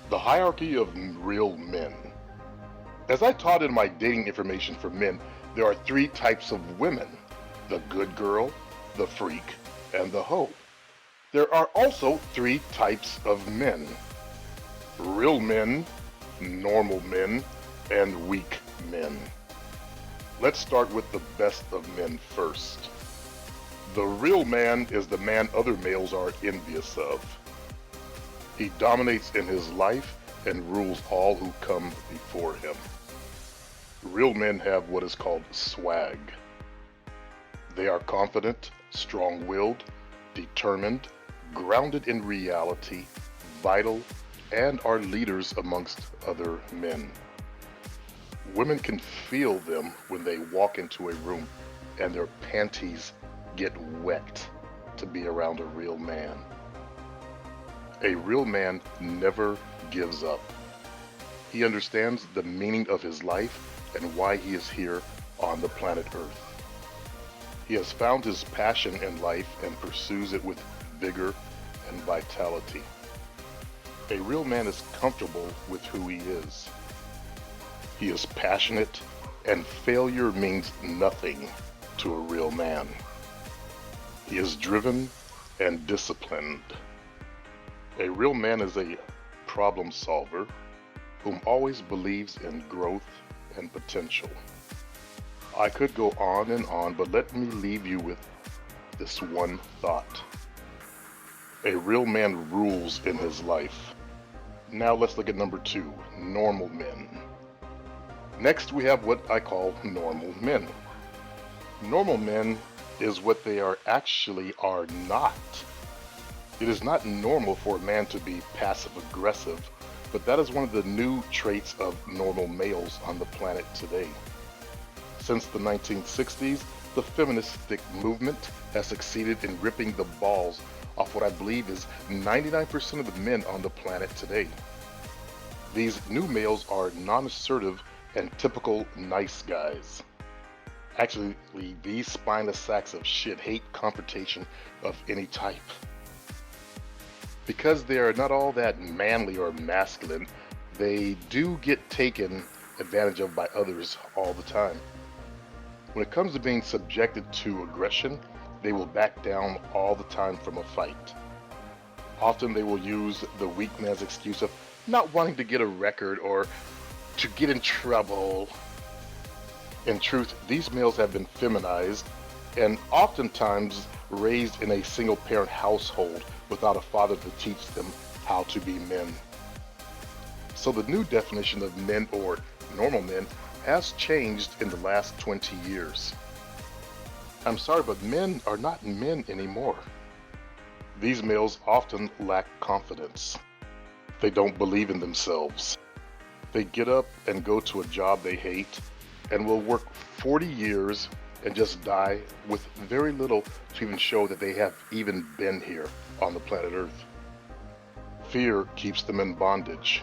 The hierarchy of real men. As I taught in my dating information for men, there are three types of women: the good girl, the freak, and the hoe. There are also three types of men: real men, normal men, and weak men. Let's start with the best of men first. The real man is the man other males are envious of. He dominates in his life and rules all who come before him. Real men have what is called swag. They are confident, strong-willed, determined, grounded in reality, vital, and are leaders amongst other men. Women can feel them when they walk into a room and their panties get wet to be around a real man. A real man never gives up. He understands the meaning of his life and why he is here on the planet Earth. He has found his passion in life and pursues it with vigor and vitality. A real man is comfortable with who he is. He is passionate, and failure means nothing to a real man. He is driven and disciplined. A real man is a problem solver whom always believes in growth and potential. I could go on, but let me leave you with this one thought. A real man rules in his life. Now let's look at number two, normal men. Next we have what I call normal men. Normal men is what they actually are not. It is not normal for a man to be passive aggressive, but that is one of the new traits of normal males on the planet today. Since the 1960s, the feministic movement has succeeded in ripping the balls off what I believe is 99% of the men on the planet today. These new males are non-assertive and typical nice guys. Actually, these spineless sacks of shit hate confrontation of any type. Because they are not all that manly or masculine, they do get taken advantage of by others all the time. When it comes to being subjected to aggression, they will back down all the time from a fight. Often they will use the weak man's excuse of not wanting to get a record or to get in trouble. In truth, these males have been feminized and oftentimes raised in a single-parent household without a father to teach them how to be men. So the new definition of men or normal men has changed in the last 20 years. I'm sorry, but men are not men anymore. These males often lack confidence. They don't believe in themselves. They get up and go to a job they hate and will work 40 years and just die with very little to even show that they have even been here on the planet Earth. Fear keeps them in bondage.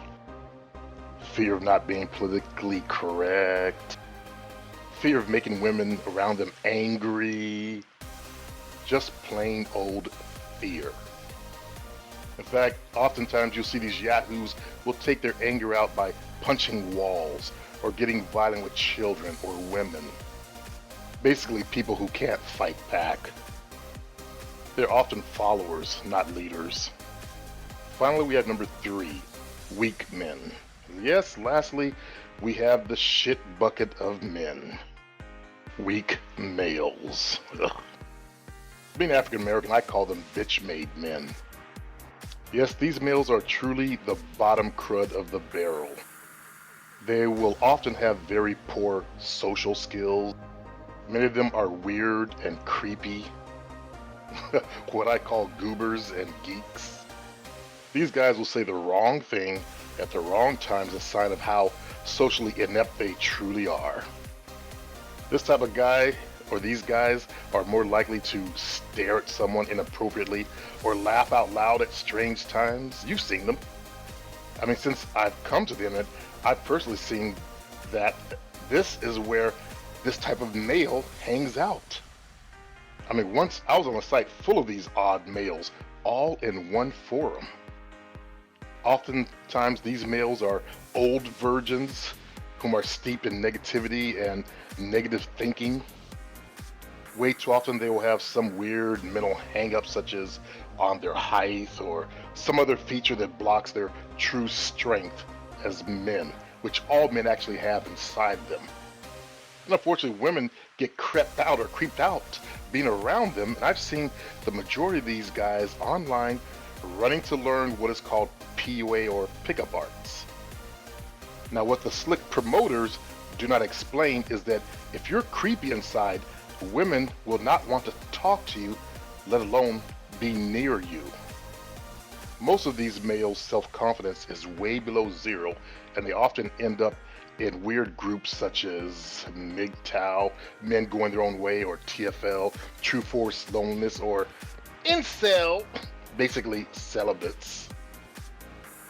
Fear of not being politically correct. Fear of making women around them angry. Just plain old fear. In fact, oftentimes you'll see these yahoos will take their anger out by punching walls or getting violent with children or women. Basically, people who can't fight back. They're often followers, not leaders. Finally, we have number three, weak men. Yes, lastly, we have the shit bucket of men. Weak males. Ugh. Being African American, I call them bitch-made men. Yes, these males are truly the bottom crud of the barrel. They will often have very poor social skills. Many of them are weird and creepy. What I call goobers and geeks. These guys will say the wrong thing at the wrong time as a sign of how socially inept they truly are. This type of guy or these guys are more likely to stare at someone inappropriately or laugh out loud at strange times. You've seen them. I mean, since I've come to the internet, I've personally seen that this is where this type of male hangs out. I mean, once I was on a site full of these odd males, all in one forum. Oftentimes, these males are old virgins whom are steeped in negativity and negative thinking. Way too often, they will have some weird mental hang-up, such as on their height or some other feature that blocks their true strength as men, which all men actually have inside them. And unfortunately, women get crept out or creeped out being around them. And I've seen the majority of these guys online running to learn what is called PUA or pickup arts. Now, what the slick promoters do not explain is that if you're creepy inside, women will not want to talk to you, let alone be near you. Most of these males' self-confidence is way below zero, and they often end up in weird groups such as MGTOW, Men Going Their Own Way, or TFL, True Force Loneliness, or Incel, basically celibates.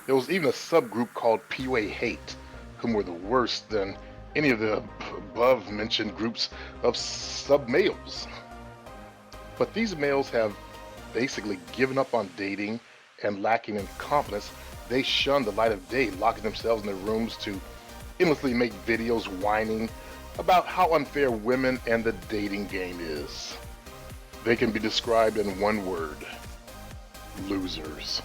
There was even a subgroup called PUA Hate, whom were the worst than any of the above mentioned groups of sub-males. But these males have basically given up on dating, and lacking in confidence, they shun the light of day, locking themselves in their rooms to endlessly make videos whining about how unfair women and the dating game is. They can be described in one word: losers.